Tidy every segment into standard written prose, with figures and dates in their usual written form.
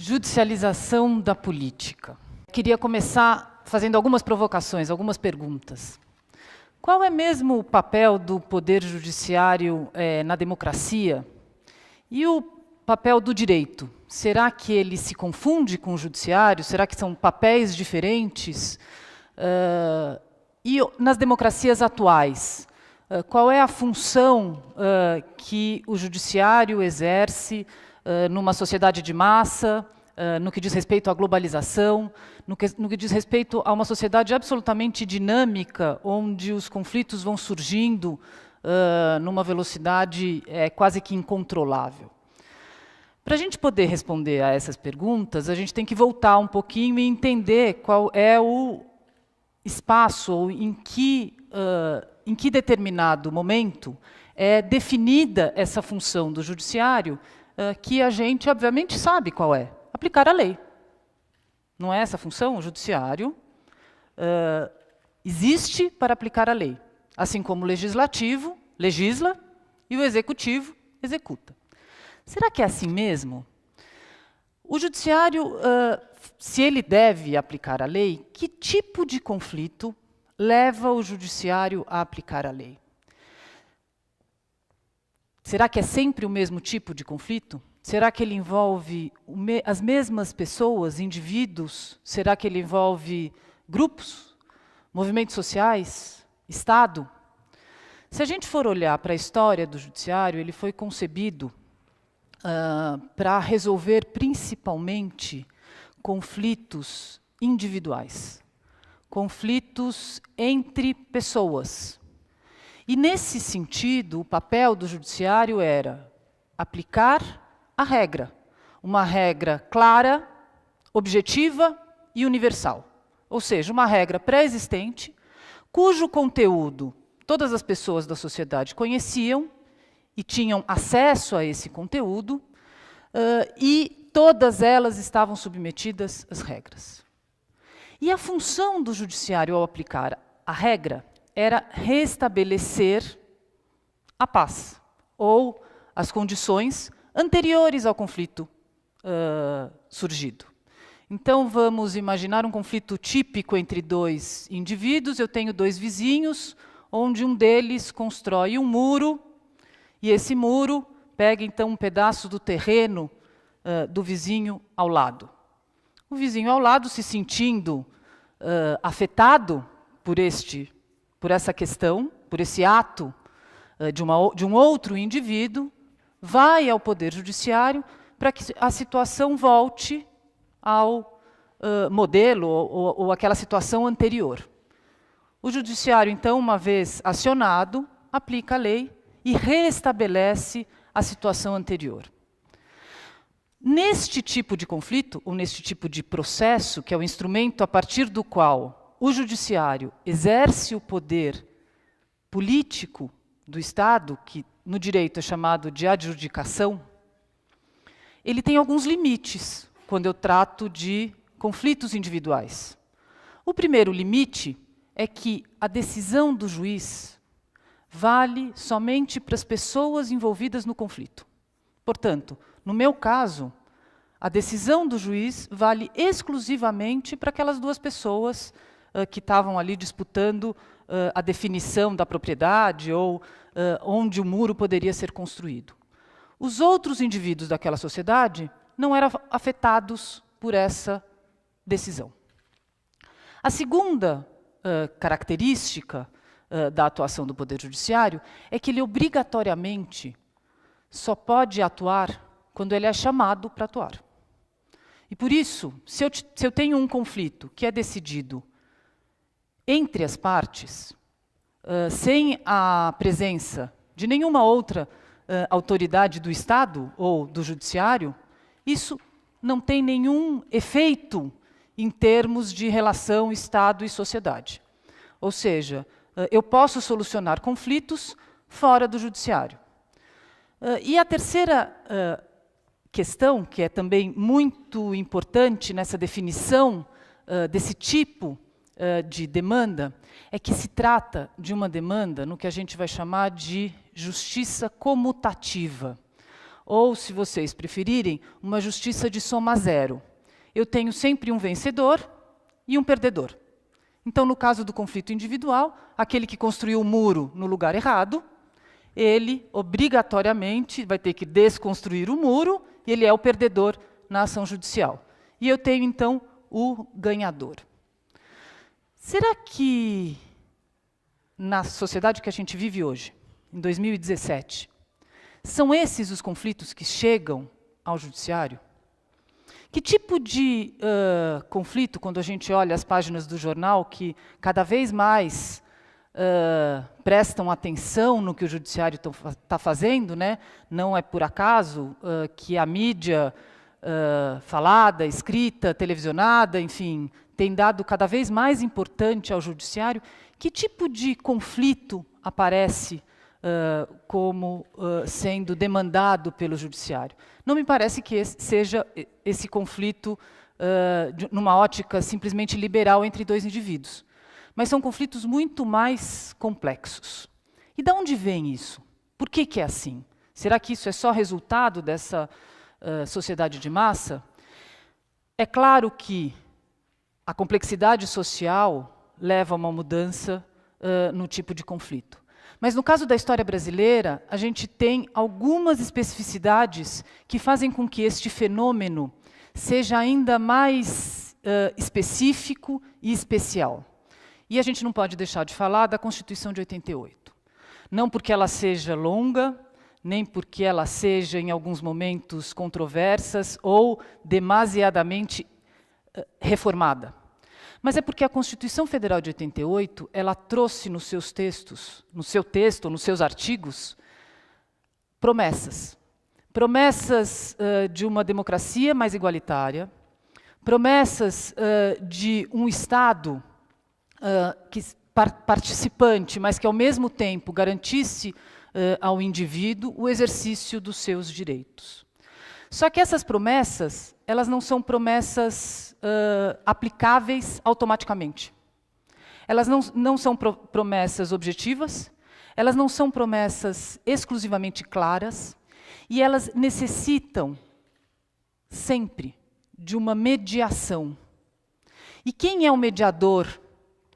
Judicialização da política. Queria começar fazendo algumas provocações, algumas perguntas. Qual é mesmo o papel do Poder Judiciário na democracia? E o papel do direito? Será que ele se confunde com o Judiciário? Será que são papéis diferentes? E nas democracias atuais, qual é a função que o Judiciário exerce numa sociedade de massa, no que diz respeito à globalização, no que diz respeito a uma sociedade absolutamente dinâmica, onde os conflitos vão surgindo numa velocidade quase que incontrolável? Para a gente poder responder a essas perguntas, a gente tem que voltar um pouquinho e entender qual é o espaço, ou em que determinado momento é definida essa função do Judiciário, que a gente, obviamente, sabe qual é: aplicar a lei. Não é essa a função? O Judiciário existe para aplicar a lei, assim como o Legislativo legisla e o Executivo executa. Será que é assim mesmo? O Judiciário, se ele deve aplicar a lei, que tipo de conflito leva o Judiciário a aplicar a lei? Será que é sempre o mesmo tipo de conflito? Será que ele envolve as mesmas pessoas, indivíduos? Será que ele envolve grupos, movimentos sociais, Estado? Se a gente for olhar para a história do Judiciário, ele foi concebido para resolver principalmente conflitos individuais, conflitos entre pessoas. E, nesse sentido, o papel do Judiciário era aplicar a regra, uma regra clara, objetiva e universal. Ou seja, uma regra pré-existente, cujo conteúdo todas as pessoas da sociedade conheciam e tinham acesso a esse conteúdo, e todas elas estavam submetidas às regras. E a função do Judiciário ao aplicar a regra era restabelecer a paz, ou as condições anteriores ao conflito surgido. Então, vamos imaginar um conflito típico entre dois indivíduos. Eu tenho dois vizinhos, onde um deles constrói um muro, e esse muro pega, então, um pedaço do terreno do vizinho ao lado. O vizinho ao lado, se sentindo afetado por essa questão, por esse ato de um outro indivíduo, vai ao Poder Judiciário para que a situação volte ao modelo ou àquela situação anterior. O Judiciário, então, uma vez acionado, aplica a lei e restabelece a situação anterior. Neste tipo de conflito, ou neste tipo de processo, que é o instrumento a partir do qual o Judiciário exerce o poder político do Estado, que no direito é chamado de adjudicação, ele tem alguns limites quando eu trato de conflitos individuais. O primeiro limite é que a decisão do juiz vale somente para as pessoas envolvidas no conflito. Portanto, no meu caso, a decisão do juiz vale exclusivamente para aquelas duas pessoas que estavam ali disputando a definição da propriedade ou onde o muro poderia ser construído. Os outros indivíduos daquela sociedade não eram afetados por essa decisão. A segunda característica da atuação do Poder Judiciário é que ele obrigatoriamente só pode atuar quando ele é chamado para atuar. E por isso, se eu tenho um conflito que é decidido entre as partes, sem a presença de nenhuma outra autoridade do Estado ou do Judiciário, isso não tem nenhum efeito em termos de relação Estado e sociedade. Ou seja, eu posso solucionar conflitos fora do Judiciário. E a terceira questão, que é também muito importante nessa definição desse tipo de demanda, é que se trata de uma demanda no que a gente vai chamar de justiça comutativa. ou, se vocês preferirem, uma justiça de soma zero. Eu tenho sempre um vencedor e um perdedor. Então, no caso do conflito individual, aquele que construiu o muro no lugar errado, ele obrigatoriamente vai ter que desconstruir o muro e ele é o perdedor na ação judicial. E eu tenho, então, o ganhador. Será que, na sociedade que a gente vive hoje, em 2017, são esses os conflitos que chegam ao judiciário? Que tipo de conflito, quando a gente olha as páginas do jornal, que cada vez mais prestam atenção no que o judiciário está fazendo, né? Não é por acaso que a mídia falada, escrita, televisionada, enfim, tem dado cada vez mais importante ao judiciário. Que tipo de conflito aparece como sendo demandado pelo judiciário? Não me parece que seja esse conflito numa ótica simplesmente liberal entre dois indivíduos. Mas são conflitos muito mais complexos. E de onde vem isso? Por que é assim? Será que isso é só resultado dessa sociedade de massa? É claro que a complexidade social leva a uma mudança no tipo de conflito. Mas no caso da história brasileira, a gente tem algumas especificidades que fazem com que este fenômeno seja ainda mais específico e especial. E a gente não pode deixar de falar da Constituição de 88. Não porque ela seja longa, nem porque ela seja, em alguns momentos, controversas ou demasiadamente reformada. Mas é porque a Constituição Federal de 88, ela trouxe nos seus textos, no seu texto, nos seus artigos, promessas. Promessas de uma democracia mais igualitária, promessas de um Estado participante, mas que, ao mesmo tempo, garantisse ao indivíduo o exercício dos seus direitos. Só que essas promessas, elas não são promessas aplicáveis automaticamente. Elas não são promessas objetivas, elas não são promessas exclusivamente claras, e elas necessitam sempre de uma mediação. E quem é o mediador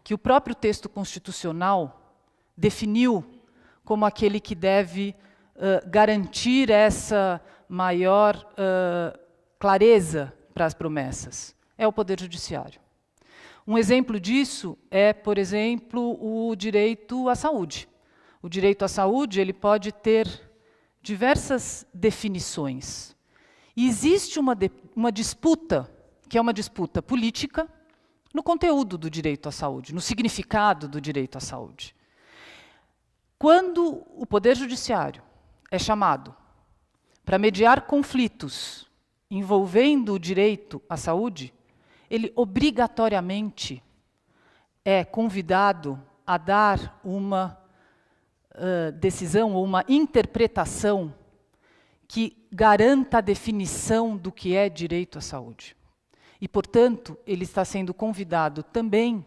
que o próprio texto constitucional definiu como aquele que deve garantir essa maior clareza para as promessas? É o Poder Judiciário. Um exemplo disso é, por exemplo, o direito à saúde. O direito à saúde ele pode ter diversas definições. E existe uma disputa, que é uma disputa política, no conteúdo do direito à saúde, no significado do direito à saúde. Quando o Poder Judiciário é chamado para mediar conflitos envolvendo o direito à saúde, ele obrigatoriamente é convidado a dar uma decisão ou uma interpretação que garanta a definição do que é direito à saúde. E, portanto, ele está sendo convidado também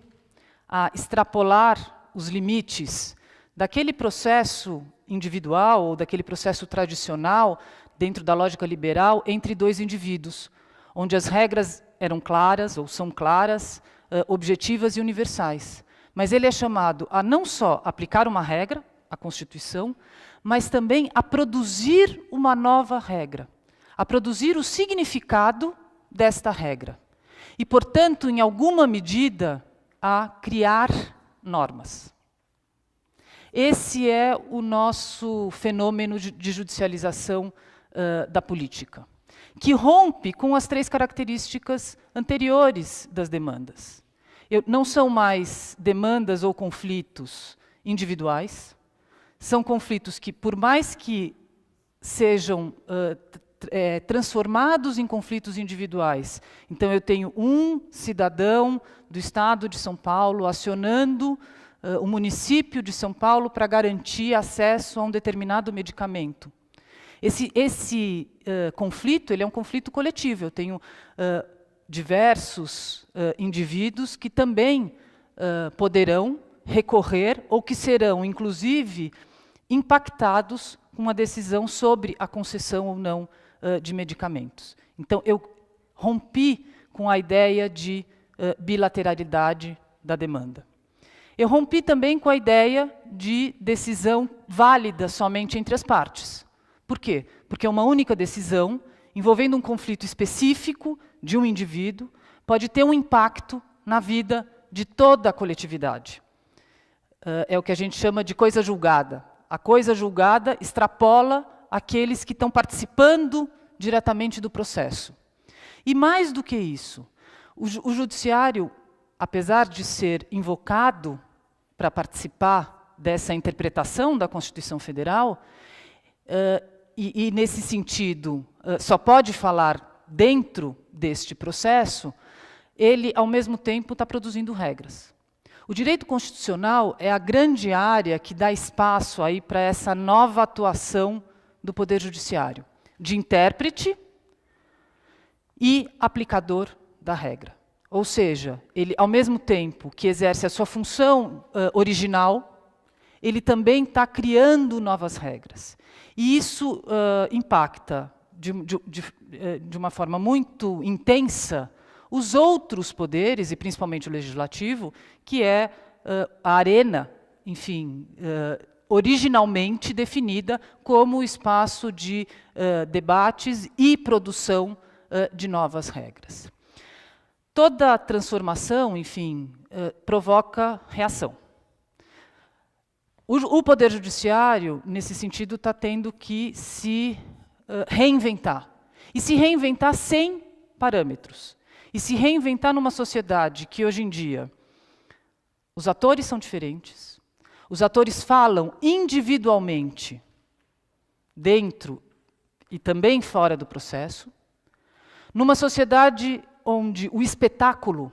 a extrapolar os limites daquele processo individual ou daquele processo tradicional, dentro da lógica liberal, entre dois indivíduos, onde as regras eram claras, ou são claras, objetivas e universais. Mas ele é chamado a não só aplicar uma regra, a Constituição, mas também a produzir uma nova regra, a produzir o significado desta regra. E, portanto, em alguma medida, a criar normas. Esse é o nosso fenômeno de judicialização da política, que rompe com as três características anteriores das demandas. Não são mais demandas ou conflitos individuais, são conflitos que, por mais que sejam transformados em conflitos individuais. Então, eu tenho um cidadão do Estado de São Paulo acionando o município de São Paulo para garantir acesso a um determinado medicamento. Esse conflito ele é um conflito coletivo. Eu tenho diversos indivíduos que também poderão recorrer ou que serão, inclusive, impactados com uma decisão sobre a concessão ou não de medicamentos. Então, eu rompi com a ideia de bilateralidade da demanda. Eu rompi também com a ideia de decisão válida somente entre as partes. Por quê? Porque uma única decisão, envolvendo um conflito específico de um indivíduo, pode ter um impacto na vida de toda a coletividade. É o que a gente chama de coisa julgada. A coisa julgada extrapola aqueles que estão participando diretamente do processo. E mais do que isso, o judiciário, apesar de ser invocado para participar dessa interpretação da Constituição Federal, e nesse sentido só pode falar dentro deste processo, ele, ao mesmo tempo, está produzindo regras. O direito constitucional é a grande área que dá espaço aí para essa nova atuação do Poder Judiciário, de intérprete e aplicador da regra. Ou seja, ele, ao mesmo tempo que exerce a sua função original, ele também está criando novas regras. E isso impacta de uma forma muito intensa os outros poderes, e principalmente o legislativo, que é a arena, enfim, originalmente definida como espaço de debates e produção de novas regras. Toda transformação, enfim, provoca reação. O Poder Judiciário, nesse sentido, está tendo que se reinventar. E se reinventar sem parâmetros. E se reinventar numa sociedade que, hoje em dia, os atores são diferentes, os atores falam individualmente, dentro e também fora do processo, numa sociedade onde o espetáculo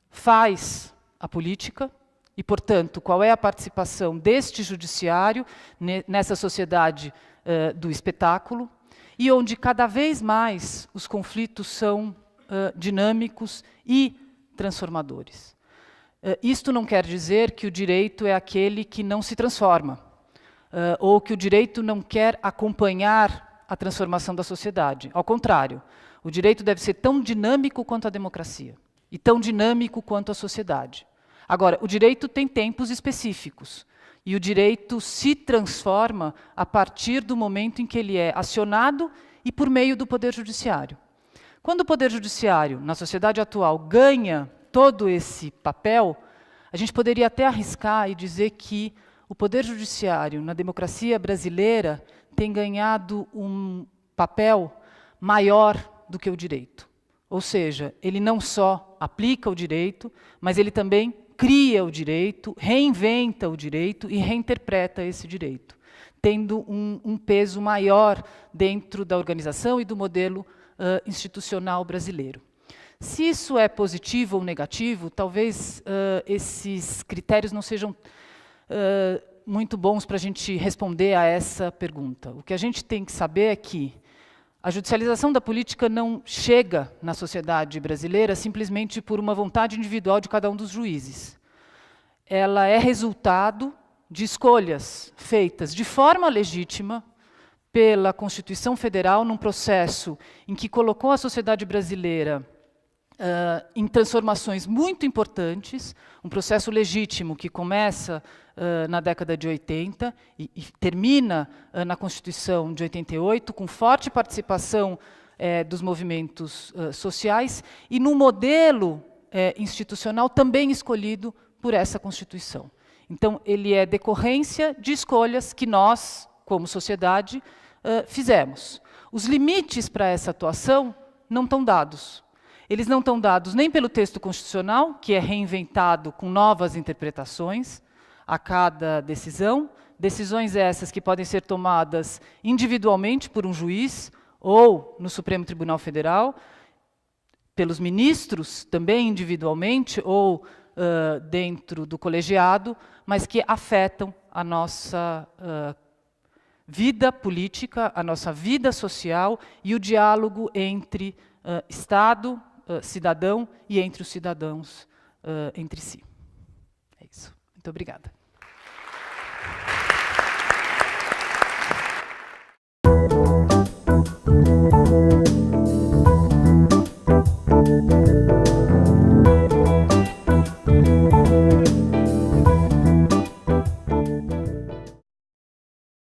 faz a política, e, portanto, qual é a participação deste judiciário nessa sociedade do espetáculo, e onde cada vez mais os conflitos são dinâmicos e transformadores. Isto não quer dizer que o direito é aquele que não se transforma, ou que o direito não quer acompanhar a transformação da sociedade. Ao contrário, o direito deve ser tão dinâmico quanto a democracia, e tão dinâmico quanto a sociedade. Agora, o direito tem tempos específicos, e o direito se transforma a partir do momento em que ele é acionado e por meio do Poder Judiciário. Quando o Poder Judiciário, na sociedade atual, ganha todo esse papel, a gente poderia até arriscar e dizer que o Poder Judiciário, na democracia brasileira, tem ganhado um papel maior do que o direito. Ou seja, ele não só aplica o direito, mas ele também cria o direito, reinventa o direito e reinterpreta esse direito, tendo um peso maior dentro da organização e do modelo institucional brasileiro. Se isso é positivo ou negativo, talvez esses critérios não sejam muito bons para a gente responder a essa pergunta. O que a gente tem que saber é que a judicialização da política não chega na sociedade brasileira simplesmente por uma vontade individual de cada um dos juízes. Ela é resultado de escolhas feitas de forma legítima pela Constituição Federal num processo em que colocou a sociedade brasileira em transformações muito importantes, um processo legítimo que começa na década de 80 e termina na Constituição de 88, com forte participação dos movimentos sociais e num modelo institucional também escolhido por essa Constituição. Então, ele é decorrência de escolhas que nós, como sociedade, fizemos. Os limites para essa atuação não estão dados. Eles não estão dados nem pelo texto constitucional, que é reinventado com novas interpretações a cada decisão, decisões essas que podem ser tomadas individualmente por um juiz ou no Supremo Tribunal Federal, pelos ministros também individualmente ou dentro do colegiado, mas que afetam a nossa vida política, a nossa vida social e o diálogo entre Estado, cidadão e entre os cidadãos entre si. É isso. Muito obrigada.